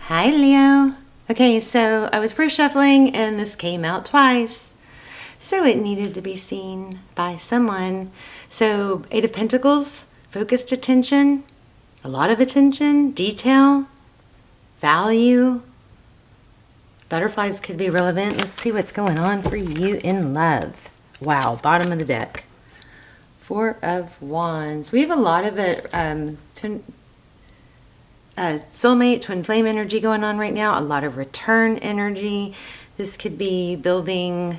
Hi, Leo. Okay, so I was pre-shuffling and this came out twice. So it needed to be seen by someone. So Eight of Pentacles, focused attention, a lot of attention, detail, value. Butterflies could be relevant. Let's see what's going on for you in love. Wow, bottom of the deck. Four of Wands. We have a lot of it. Soulmate, twin flame energy going on right now. A lot of return energy. This could be building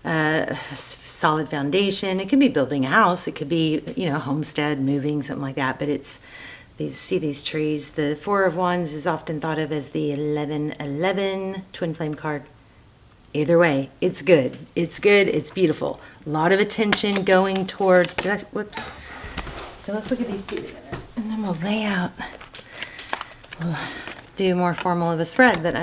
a solid foundation. It could be building a house. It could be, homestead, moving, something like that. But it's these trees. The Four of Wands is often thought of as the 1111 twin flame card. Either way, it's good. It's good. It's beautiful. A lot of attention going towards. Whoops. So let's look at these two together, and then we'll lay out. We'll do more formal of a spread, but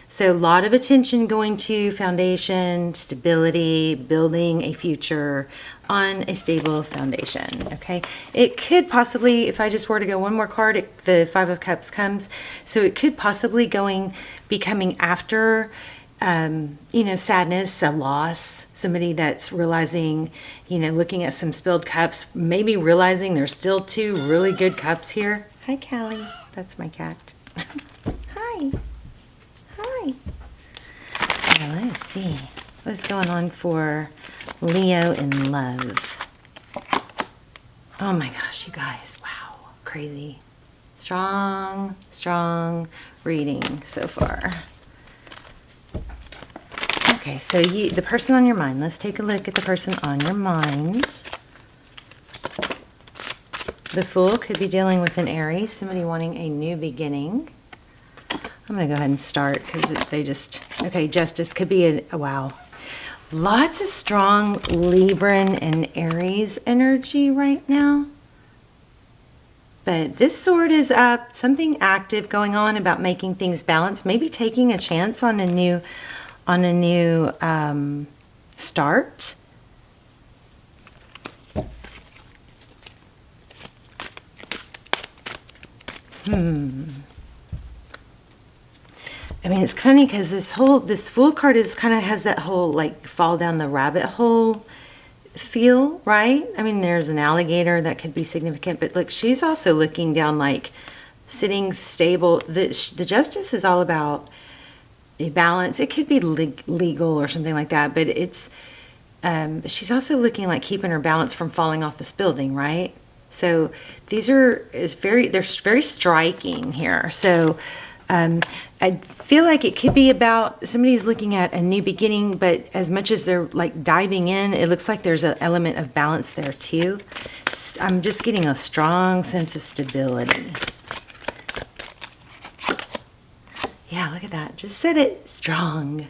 so a lot of attention going to foundation, stability, building a future on a stable foundation, okay? It could possibly, if I just were to go one more card, the Five of Cups comes, so it could possibly be coming after, sadness, a loss, somebody that's realizing, looking at some spilled cups, maybe realizing there's still two really good cups here. Hi, Callie. That's my cat. Hi. Hi. So let's see what's going on for Leo in love. Oh my gosh, you guys. Wow. Crazy. Strong reading so far. Okay, so the person on your mind. Let's take a look at the person on your mind. The Fool could be dealing with an Aries, somebody wanting a new beginning. I'm going to go ahead and start because Justice could be wow. Lots of strong Libran and Aries energy right now. But this sword is up, something active going on about making things balanced, maybe taking a chance on a new start. It's funny because this Fool card has that whole fall down the rabbit hole feel, right? There's an alligator that could be significant, but look, she's also looking down, sitting stable. The Justice is all about a balance. It could be legal or something like that, but it's she's also looking keeping her balance from falling off this building, right? So they're very striking here. So I feel like it could be about somebody's looking at a new beginning, but as much as they're diving in, it looks like there's an element of balance there too. I'm just getting a strong sense of stability. Yeah, look at that. Just said it. Strong.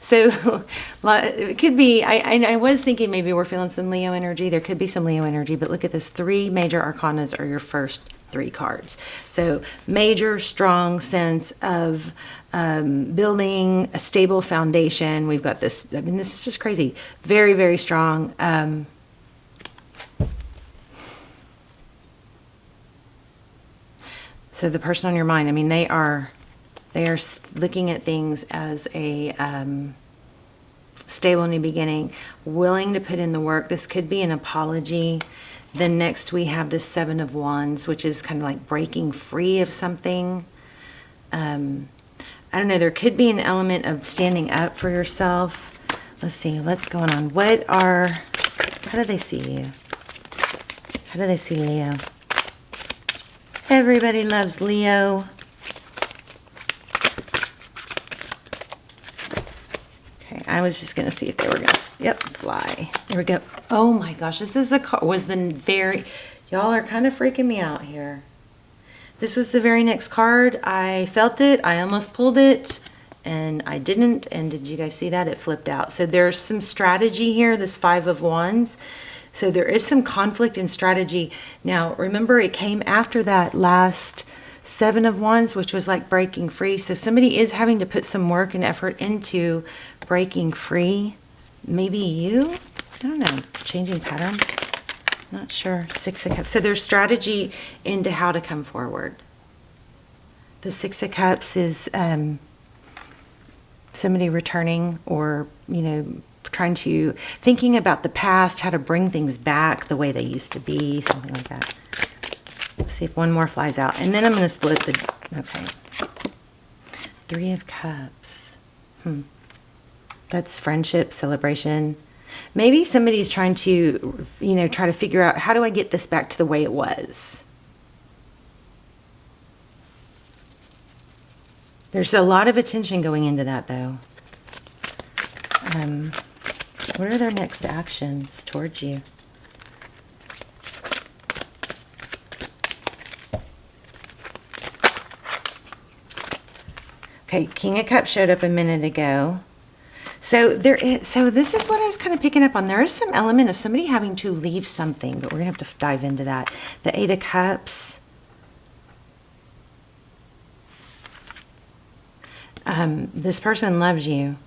So it could be, I was thinking maybe we're feeling some Leo energy. There could be some Leo energy, but look at this. 3 major arcanas are your first 3 cards. So major, strong sense of building a stable foundation. We've got this, this is just crazy. Very, very strong. So the person on your mind, they are looking at things as a stable new beginning, willing to put in the work. This could be an apology. Then next we have the Seven of Wands, which is kind of like breaking free of something. I don't know, there could be an element of standing up for yourself. Let's see, what's going on? How do they see you? How do they see Leo? Everybody loves Leo. Okay, I was just going to see if they were going to, fly. There we go. Oh my gosh, this is y'all are kind of freaking me out here. This was the very next card. I felt it. I almost pulled it and I didn't. And did you guys see that? It flipped out. So there's some strategy here, this Five of Wands. So there is some conflict in strategy. Now, remember, it came after that last Seven of Wands, which was breaking free. So somebody is having to put some work and effort into breaking free. Maybe you? I don't know. Changing patterns? Not sure. Six of Cups. So there's strategy into how to come forward. The Six of Cups is somebody returning, or, you know, thinking about the past, how to bring things back the way they used to be, something like that. Let's see if one more flies out. And then I'm going to split the, okay. Three of Cups. That's friendship, celebration. Maybe somebody's trying to, you know, try to figure out, how do I get this back to the way it was? There's a lot of attention going into that, though. What are their next actions towards you? Okay, King of Cups showed up a minute ago. So this is what I was kind of picking up on. There is some element of somebody having to leave something, but we're going to have to dive into that. The Eight of Cups. This person loves you.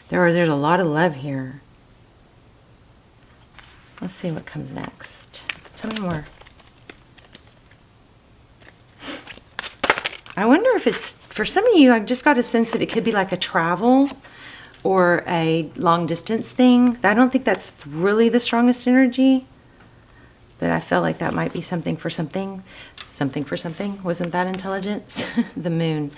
There's a lot of love here. Let's see what comes next. Tell me more. I wonder if it's, for some of you, I just got a sense that it could be like a travel or a long distance thing. I don't think that's really the strongest energy, but I felt like that might be something for something. Something for something. Wasn't that intelligence? The Moon.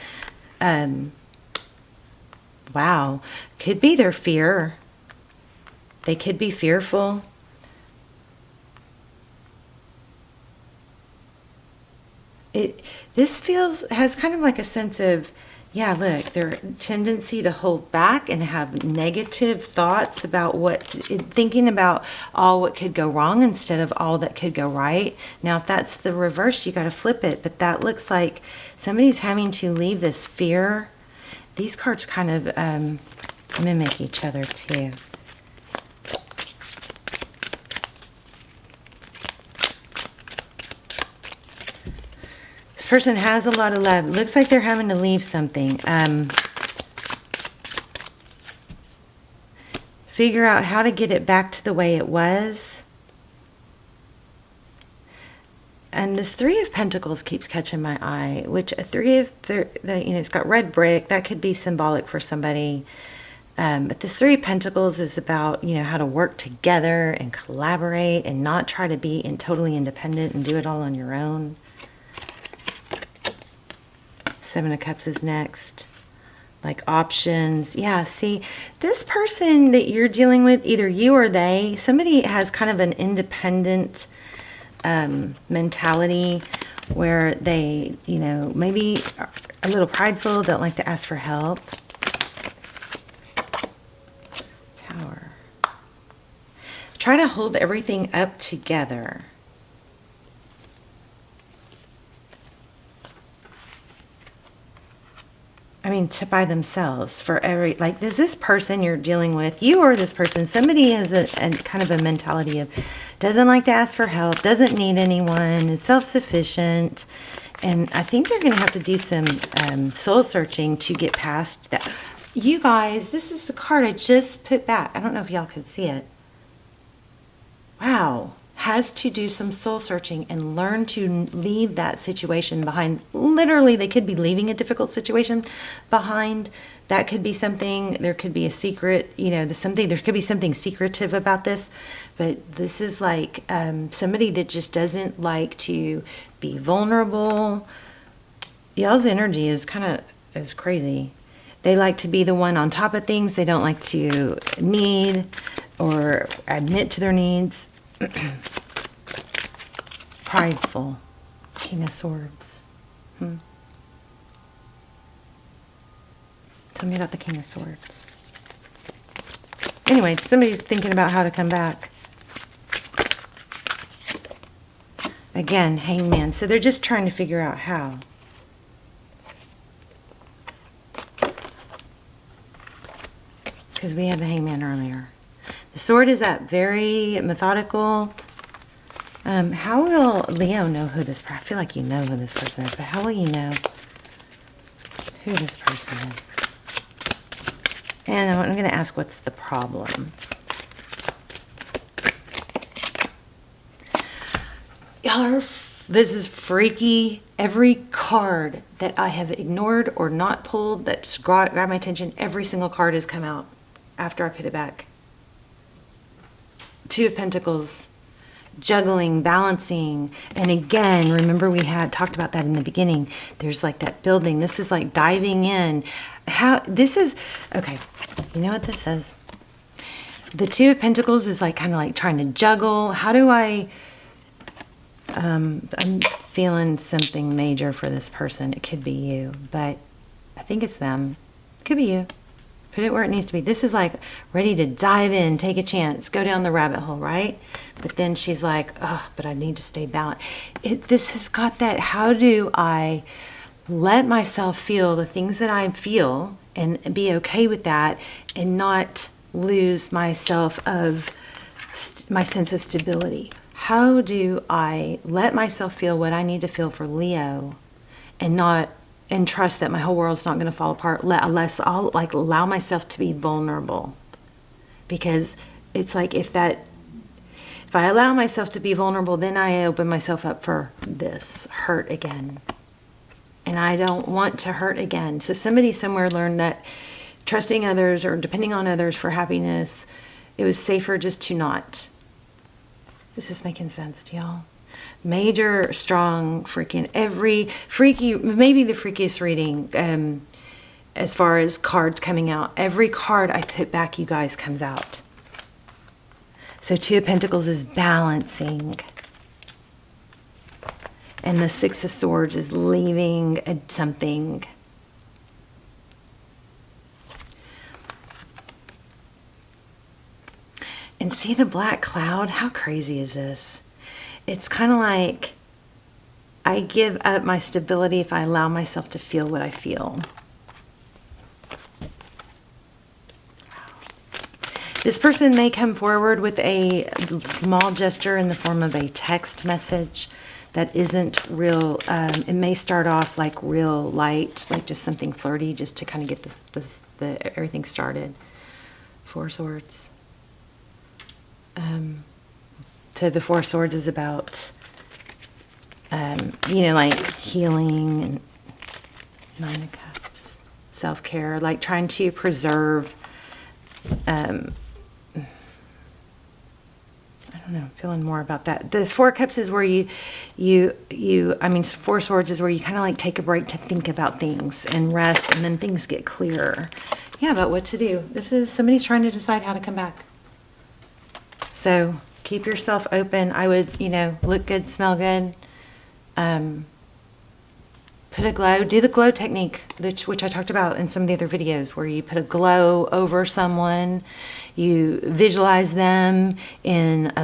Wow. Could be their fear. They could be fearful. This has kind of like a sense of, yeah, look, their tendency to hold back and have negative thoughts about thinking about all what could go wrong instead of all that could go right. Now, if that's the reverse, you got to flip it. But that looks like somebody's having to leave this fear. These cards kind of mimic each other too. This person has a lot of love. It looks like they're having to leave something. Figure out how to get it back to the way it was. And this Three of Pentacles keeps catching my eye, which it's got red brick. That could be symbolic for somebody. But this Three of Pentacles is about, you know, how to work together and collaborate and not try to be totally independent and do it all on your own. Seven of Cups is next. Like options. Yeah, see, this person that you're dealing with, either you or they, somebody has kind of an independent mentality where they, you know, maybe are a little prideful, don't like to ask for help. Tower. Try to hold everything up together. I mean, by themselves, for every, like, is this person you're dealing with, you or this person, somebody has a kind of a mentality of doesn't like to ask for help, doesn't need anyone, is self-sufficient. And I think they're going to have to do some soul searching to get past that. You guys, this is the card I just put back. I don't know if y'all could see it. Wow. Has to do some soul searching and learn to leave that situation behind. Literally, they could be leaving a difficult situation behind. That could be something, there could be a secret, you know, there could be something secretive about this. But this is like somebody that just doesn't like to be vulnerable. Y'all's energy is crazy. They like to be the one on top of things. They don't like to need or admit to their needs. Prideful. King of Swords. Tell me about the King of Swords. Anyway, somebody's thinking about how to come back. Again, Hangman. So they're just trying to figure out how. Because we had the Hangman earlier. The Sword is up, very methodical. How will Leo know who this person is? I feel like you know who this person is, but how will you know who this person is? And I'm going to ask, what's the problem? Y'all are This is freaky. Every card that I have ignored or not pulled that's grabbed my attention, every single card has come out after I put it back. Two of Pentacles, juggling, balancing. And again, remember we had talked about that in the beginning. There's like that building. This is like diving in. Okay, you know what this says? The Two of Pentacles is like kind of like trying to juggle. How do I... I'm feeling something major for this person. It could be you, but I think it's them. It could be you. Put it where it needs to be. This is like ready to dive in, take a chance, go down the rabbit hole, right? But then she's like, oh, but I need to stay balanced. This has got that, how do I let myself feel the things that I feel and be okay with that and not lose myself of my sense of stability? How do I let myself feel what I need to feel for Leo and trust that my whole world's not going to fall apart unless I'll like allow myself to be vulnerable? Because it's like if I allow myself to be vulnerable, then I open myself up for this hurt again. And I don't want to hurt again. So somebody somewhere learned that trusting others or depending on others for happiness, it was safer just to not. This is making sense to y'all. Major, strong, freaking maybe the freakiest reading as far as cards coming out. Every card I put back, you guys, comes out. So Two of Pentacles is balancing. And the Six of Swords is leaving something. And see the black cloud? How crazy is this? It's kind of like I give up my stability if I allow myself to feel what I feel. This person may come forward with a small gesture in the form of a text message that isn't real. It may start off like real light, like just something flirty, just to kind of get the everything started. Four Swords. So the Four Swords is about, like healing, and Nine of Cups, self-care, like trying to preserve, I don't know, feeling more about that. The Four Cups is where Four Swords is where you kind of like take a break to think about things and rest, and then things get clearer. Yeah, about what to do. This is somebody's trying to decide how to come back. So keep yourself open. I would, look good, smell good. Put a glow. Do the glow technique, which I talked about in some of the other videos, where you put a glow over someone. You visualize them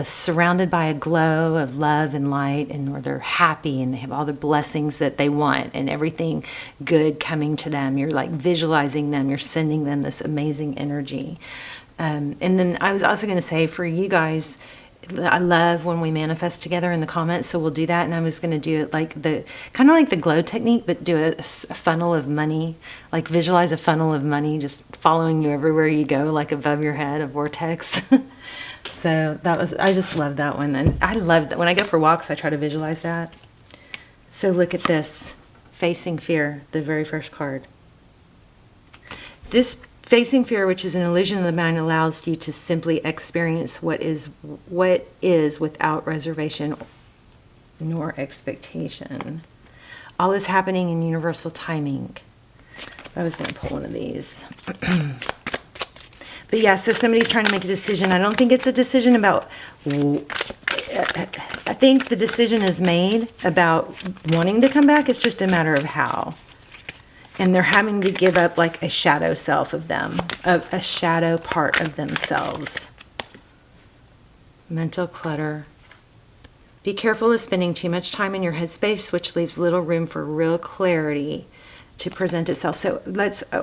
surrounded by a glow of love and light, and where they're happy and they have all the blessings that they want and everything good coming to them. You're like visualizing them. You're sending them this amazing energy. And then I was also going to say for you guys, I love when we manifest together in the comments, so we'll do that. And I was going to do it like kind of like the glow technique, but do a funnel of money, like visualize a funnel of money just following you everywhere you go, like above your head, a vortex. So I just love that one. And I love that when I go for walks, I try to visualize that. So look at this, Facing Fear, the very first card. This Facing Fear, which is an illusion of the mind, allows you to simply experience what is without reservation nor expectation. All is happening in universal timing. I was going to pull one of these. But yeah, so somebody's trying to make a decision. I don't think it's a decision about... I think the decision is made about wanting to come back. It's just a matter of how. And they're having to give up like a shadow self of them, a shadow part of themselves. Mental clutter. Be careful of spending too much time in your headspace, which leaves little room for real clarity to present itself. So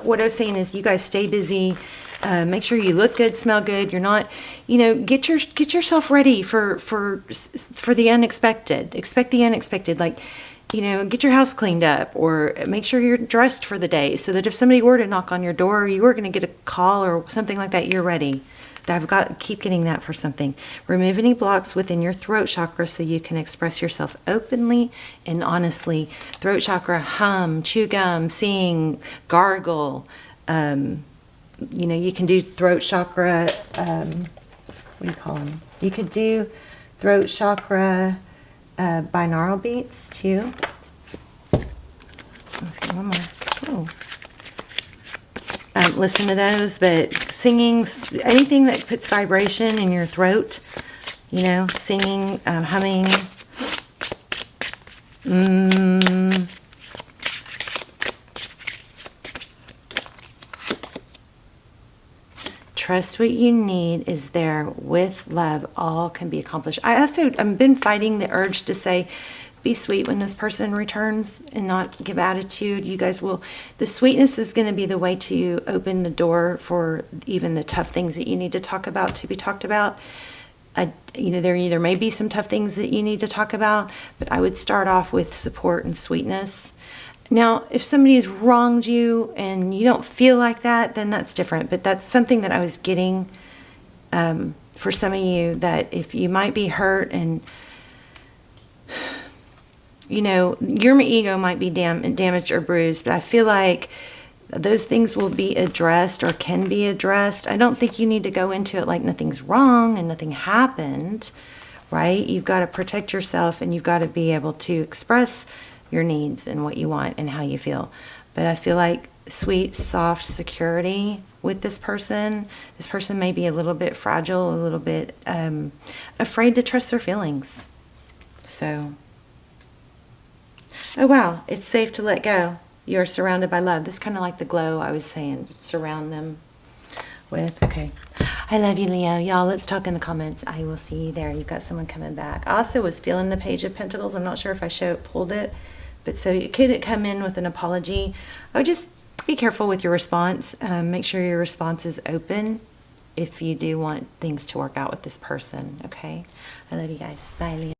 what I was saying is, you guys stay busy. Make sure you look good, smell good. You're not, get yourself ready for the unexpected. Expect the unexpected. Like, get your house cleaned up, or make sure you're dressed for the day, so that if somebody were to knock on your door, or you were going to get a call or something like that, you're ready. keep getting that for something. Remove any blocks within your throat chakra so you can express yourself openly and honestly. Throat chakra, hum, chew gum, sing, gargle. You know, you can do throat chakra, what do you call them? You could do throat chakra binaural beats too. Let's get one more. Listen to those, but singing, anything that puts vibration in your throat, you know, singing, humming. Trust what you need is there with love. All can be accomplished. I've been fighting the urge to say, be sweet when this person returns and not give attitude. You guys will, the sweetness is going to be the way to open the door for even the tough things that you need to talk about to be talked about. You know, there either may be some tough things that you need to talk about, but I would start off with support and sweetness. Now, if somebody's wronged you and you don't feel like that, then that's different. But that's something that I was getting for some of you, that if you might be hurt and, you know, your ego might be damaged or bruised, but I feel like those things will be addressed or can be addressed. I don't think you need to go into it like nothing's wrong and nothing happened, right? You've got to protect yourself and you've got to be able to express your needs and what you want and how you feel. But I feel like sweet, soft security with this person. This person may be a little bit fragile, a little bit afraid to trust their feelings. So, oh wow, it's safe to let go. You're surrounded by love. This is kind of like the glow I was saying, surround them with. Okay. I love you, Leo. Y'all, let's talk in the comments. I will see you there. You've got someone coming back. I also was feeling the Page of Pentacles. I'm not sure if I pulled it, but so it could come in with an apology. I would just be careful with your response. Make sure your response is open if you do want things to work out with this person. Okay. I love you guys. Bye, Leo.